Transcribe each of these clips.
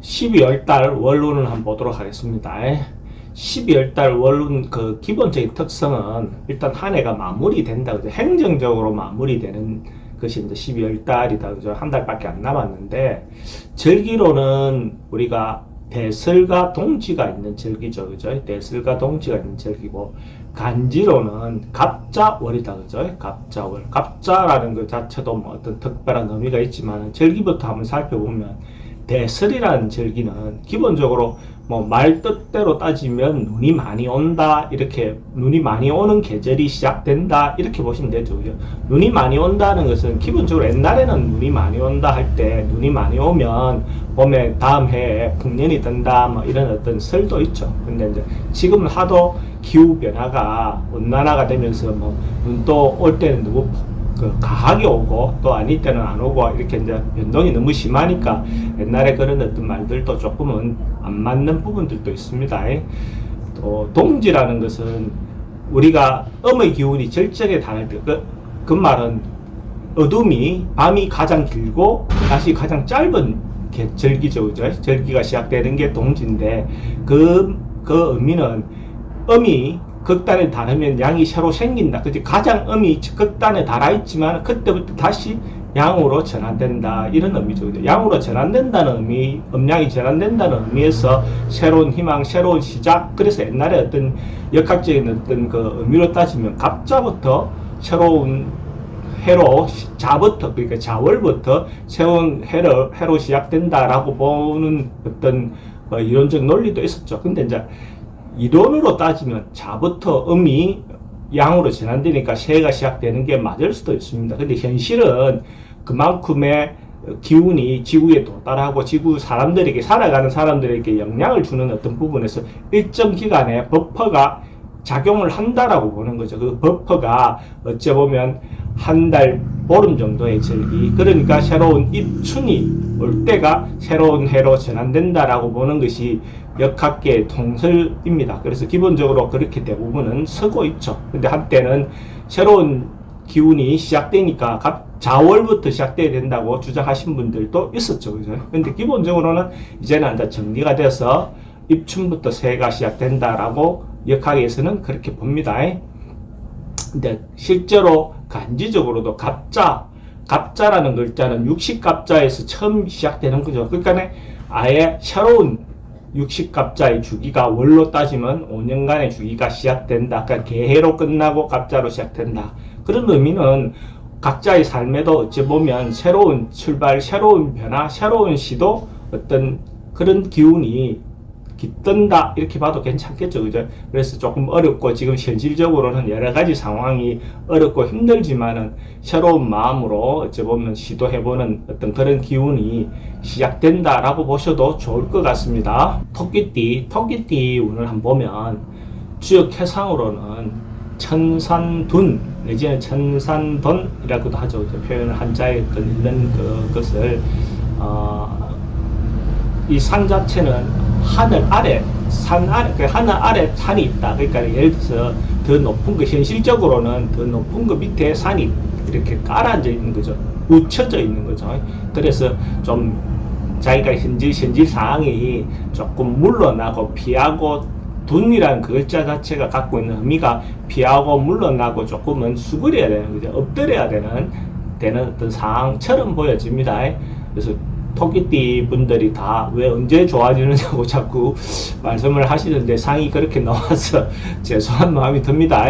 12월 달 원론을 한번 보도록 하겠습니다. 12월 달 원론 그 기본적인 특성은 일단 한 해가 마무리된다. 그죠? 행정적으로 마무리되는 것이 이제 12월 달이다. 그죠? 한 달밖에 안 남았는데, 절기로는 우리가 대설과 동지가 있는 절기죠. 그죠? 대설과 동지가 있는 절기고, 간지로는 갑자월이다. 그죠? 갑자월. 갑자라는 것 자체도 뭐 어떤 특별한 의미가 있지만, 절기부터 한번 살펴보면, 대설이라는 절기는 기본적으로 뭐 말 뜻대로 따지면 눈이 많이 온다, 이렇게 눈이 많이 오는 계절이 시작된다, 이렇게 보시면 되죠. 그죠? 눈이 많이 온다는 것은 기본적으로 옛날에는 눈이 많이 온다 할 때 눈이 많이 오면 봄에 다음 해에 풍년이 든다, 뭐 이런 어떤 설도 있죠. 근데 이제 지금은 하도 기후 변화가 온난화가 되면서 뭐 눈도 올 때는 너무 가하게 오고 또 아닐 때는 안 오고 이렇게 이제 변동이 너무 심하니까 옛날에 그런 어떤 말들도 조금은 안 맞는 부분들도 있습니다. 또 동지라는 것은 우리가 음의 기운이 절정에 달할 때 그 말은 어둠이 밤이 가장 길고 낮이 가장 짧은 절기죠. 그죠? 절기가 시작되는 게 동지인데 그 의미는 음이 극단에 달하면 양이 새로 생긴다. 그치? 가장 음이 극단에 달아있지만 그때부터 다시 양으로 전환된다. 이런 의미죠. 양으로 전환된다는 의미, 음양이 전환된다는 의미에서 새로운 희망, 새로운 시작. 그래서 옛날에 어떤 역학적인 어떤 그 의미로 따지면 갑자부터 새로운 해로, 자부터, 그러니까 자월부터 새로운 해로 시작된다라고 보는 어떤 이론적 논리도 있었죠. 근데 이제 이론으로 따지면 자부터 음이 양으로 전환되니까 새해가 시작되는 게 맞을 수도 있습니다. 근데 현실은 그만큼의 기운이 지구에 도달하고 지구 사람들에게, 살아가는 사람들에게 영향을 주는 어떤 부분에서 일정 기간에 버퍼가 작용을 한다라고 보는 거죠. 그 버퍼가 어찌 보면 한 달, 보름 정도의 절기, 그러니까 새로운 입춘이 올 때가 새로운 해로 전환된다라고 보는 것이 역학계의 통설입니다. 그래서 기본적으로 그렇게 대부분은 쓰고 있죠. 근데 한때는 새로운 기운이 시작되니까 자월부터 시작돼야 된다고 주장하신 분들도 있었죠. 그죠? 근데 기본적으로는 이제는 이제 정리가 돼서 입춘부터 새해가 시작된다라고 역학에서는 그렇게 봅니다. 근데 실제로 간지적으로도 갑자라는 글자는 육식갑자에서 처음 시작되는 거죠. 그러니까 아예 새로운 육식갑자의 주기가 월로 따지면 5년간의 주기가 시작된다. 그러니까 개해로 끝나고 갑자로 시작된다. 그런 의미는 각자의 삶에도 어찌 보면 새로운 출발, 새로운 변화, 새로운 시도, 어떤 그런 기운이 깃든다, 이렇게 봐도 괜찮겠죠. 그죠? 그래서 조금 어렵고 지금 현실적으로는 여러 가지 상황이 어렵고 힘들지만은 새로운 마음으로 어찌 보면 시도해보는 어떤 그런 기운이 시작된다라고 보셔도 좋을 것 같습니다. 토끼띠 운을 한번 보면 주역 해상으로는 천산둔 내지는 천산돈이라고도 하죠. 표현을 한자에 있는 그것을 이 산 자체는 하늘 아래, 산 아래, 하늘 아래 산이 있다. 그러니까 예를 들어서 더 높은 거, 현실적으로는 더 높은 거 밑에 산이 이렇게 깔아앉아 있는 거죠. 웃혀져 있는 거죠. 그래서 좀 자기가 현실 상황이 조금 물러나고 피하고, 둔이라는 그 글자 자체가 갖고 있는 의미가 피하고 물러나고 조금은 수그려야 되는 거죠. 엎드려야 되는 어떤 상황처럼 보여집니다. 그래서 토끼띠 분들이 다 왜 언제 좋아지느냐고 자꾸 말씀을 하시는데 상이 그렇게 나와서 죄송한 마음이 듭니다.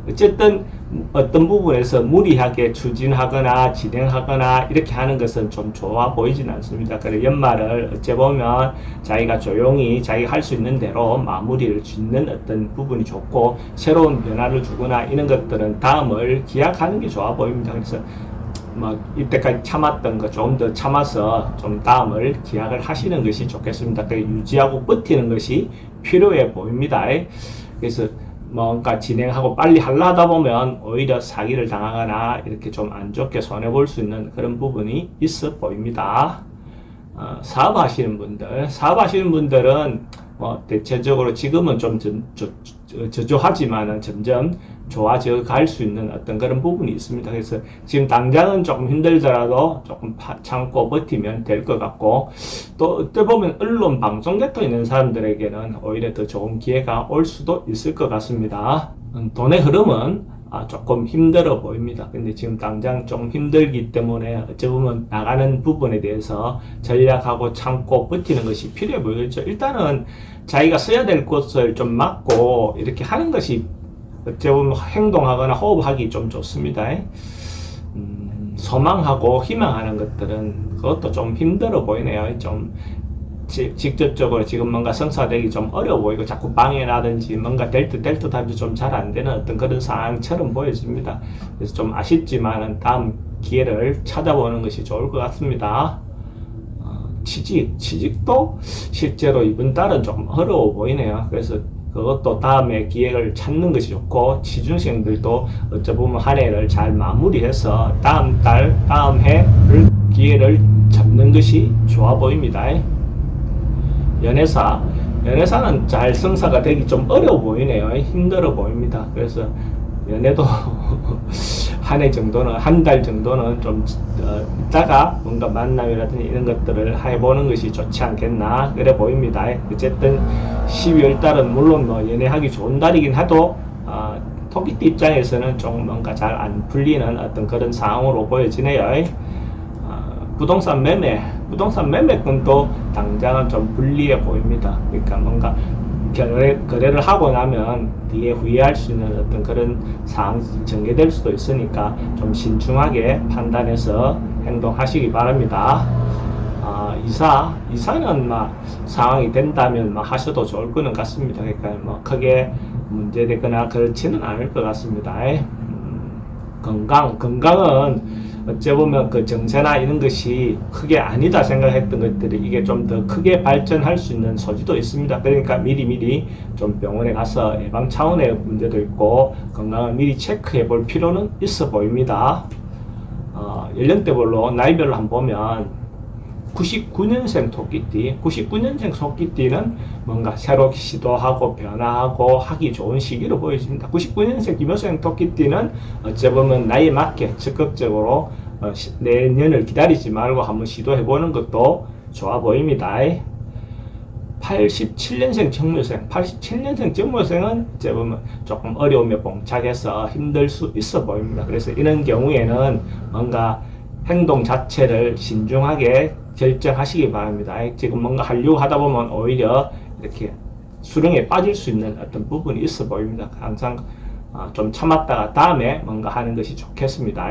어쨌든 어떤 부분에서 무리하게 추진하거나 진행하거나 이렇게 하는 것은 좀 좋아 보이진 않습니다. 그래서 연말을 어찌 보면 자기가 조용히 자기가 할 수 있는 대로 마무리를 짓는 어떤 부분이 좋고, 새로운 변화를 주거나 이런 것들은 다음을 기약하는 게 좋아 보입니다. 그래서 뭐 이때까지 참았던 거 좀 더 참아서 좀 다음을 기약을 하시는 것이 좋겠습니다. 유지하고 버티는 것이 필요해 보입니다. 그래서 뭔가 진행하고 빨리 하려다 보면 오히려 사기를 당하거나 이렇게 좀 안 좋게 손해볼 수 있는 그런 부분이 있어 보입니다. 사업하시는 분들은 대체적으로 지금은 좀 저조하지만은 점점 좋아져 갈 수 있는 어떤 그런 부분이 있습니다. 그래서 지금 당장은 조금 힘들더라도 조금 참고 버티면 될 것 같고, 또 어떻게 보면 언론 방송 곁에 있는 사람들에게는 오히려 더 좋은 기회가 올 수도 있을 것 같습니다. 돈의 흐름은 조금 힘들어 보입니다. 근데 지금 당장 좀 힘들기 때문에 어찌 보면 나가는 부분에 대해서 전략하고 참고 버티는 것이 필요해 보이겠죠. 일단은 자기가 써야 될 곳을 좀 막고 이렇게 하는 것이 어찌 보면 행동하거나 호흡하기 좀 좋습니다. 소망하고 희망하는 것들은 그것도 좀 힘들어 보이네요. 좀 직접적으로 지금 뭔가 성사되기 좀 어려워 보이고 자꾸 방해라든지 뭔가 될 듯 하면서 좀 잘 안 되는 어떤 그런 상황처럼 보여집니다. 그래서 좀 아쉽지만은 다음 기회를 찾아보는 것이 좋을 것 같습니다. 취직도 실제로 이번 달은 좀 어려워 보이네요. 그래서 그것도 다음에 기회를 찾는 것이 좋고, 취준생들도 어쩌보면 한 해를 잘 마무리해서 다음 해를 기회를 잡는 것이 좋아 보입니다. 연애사는 잘 성사가 되기 좀 어려워 보이네요. 힘들어 보입니다. 그래서 연애도 한 해 정도는, 한 달 정도는 좀 있다가 뭔가 만남이라든지 이런 것들을 해보는 것이 좋지 않겠나 그래 보입니다. 어쨌든 12월 달은 물론 뭐 연애하기 좋은 달이긴 하도 토끼띠 입장에서는 좀 뭔가 잘 안 풀리는 어떤 그런 상황으로 보여지네요. 부동산 매매권도 당장은 좀 불리해 보입니다. 그러니까 뭔가 거래를 하고 나면 뒤에 후회할 수 있는 어떤 그런 상황이 전개될 수도 있으니까 좀 신중하게 판단해서 행동하시기 바랍니다. 이사는 상황이 된다면 하셔도 좋을 거는 같습니다. 그러니까 크게 문제되거나 그렇지는 않을 것 같습니다. 건강은 어찌 보면 그 정세나 이런 것이 크게 아니다 생각했던 것들이 이게 좀 더 크게 발전할 수 있는 소지도 있습니다. 그러니까 미리 좀 병원에 가서 예방 차원의 문제도 있고 건강을 미리 체크해 볼 필요는 있어 보입니다. 연령대별로 나이별로 한번 보면 99년생 토끼띠는 뭔가 새로 시도하고 변화하고 하기 좋은 시기로 보여집니다. 99년생 김효생 토끼띠는 어찌 보면 나이에 맞게 적극적으로 내년을 기다리지 말고 한번 시도해보는 것도 좋아 보입니다. 87년생 정묘생은 어찌 보면 조금 어려움에 봉착해서 힘들 수 있어 보입니다. 그래서 이런 경우에는 뭔가 행동 자체를 신중하게 결정하시기 바랍니다. 지금 뭔가 하려고 하다 보면 오히려 이렇게 수렁에 빠질 수 있는 어떤 부분이 있어 보입니다. 항상 좀 참았다가 다음에 뭔가 하는 것이 좋겠습니다.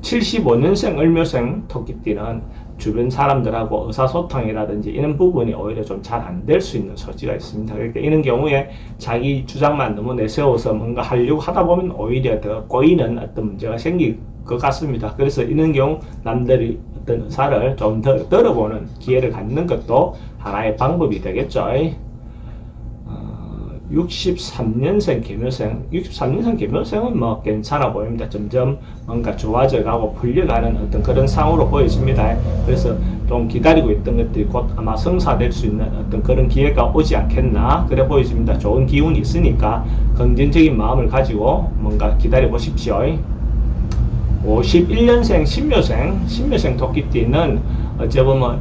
75년생 을묘생 토끼띠는 주변 사람들하고 의사소통이라든지 이런 부분이 오히려 좀 잘 안 될 수 있는 소지가 있습니다. 그러니까 이런 경우에 자기 주장만 너무 내세워서 뭔가 하려고 하다 보면 오히려 더 꼬이는 어떤 문제가 생길 것 같습니다. 그래서 이런 경우 남들이 어떤 의사를 좀 더 들어보는 기회를 갖는 것도 하나의 방법이 되겠죠. 63년생 개묘생은 괜찮아 보입니다. 점점 뭔가 좋아져 가고 풀려가는 어떤 그런 상황으로 보여집니다. 그래서 좀 기다리고 있던 것들이 곧 아마 성사될 수 있는 어떤 그런 기회가 오지 않겠나 그래 보여집니다. 좋은 기운이 있으니까 긍정적인 마음을 가지고 뭔가 기다려 보십시오. 51년생 신묘생 토끼띠는 어찌 보면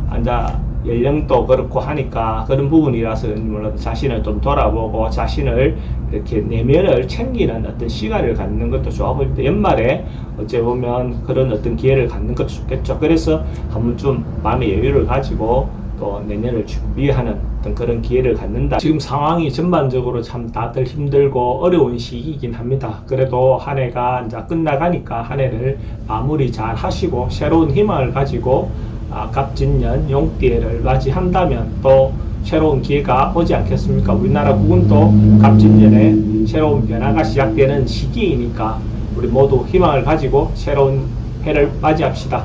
연령도 그렇고 하니까 그런 부분이라서 몰라도 자신을 좀 돌아보고 자신을 이렇게 내면을 챙기는 어떤 시간을 갖는 것도 좋아 보입니다. 연말에 어찌 보면 그런 어떤 기회를 갖는 것도 좋겠죠. 그래서 한 번쯤 마음의 여유를 가지고 또 내년을 준비하는 어떤 그런 기회를 갖는다. 지금 상황이 전반적으로 참 다들 힘들고 어려운 시기이긴 합니다. 그래도 한 해가 이제 끝나가니까 한 해를 마무리 잘 하시고 새로운 희망을 가지고 갑진년 용띠해를 맞이한다면 또 새로운 기회가 오지 않겠습니까? 우리나라 국은도 갑진년에 새로운 변화가 시작되는 시기이니까 우리 모두 희망을 가지고 새로운 해를 맞이합시다.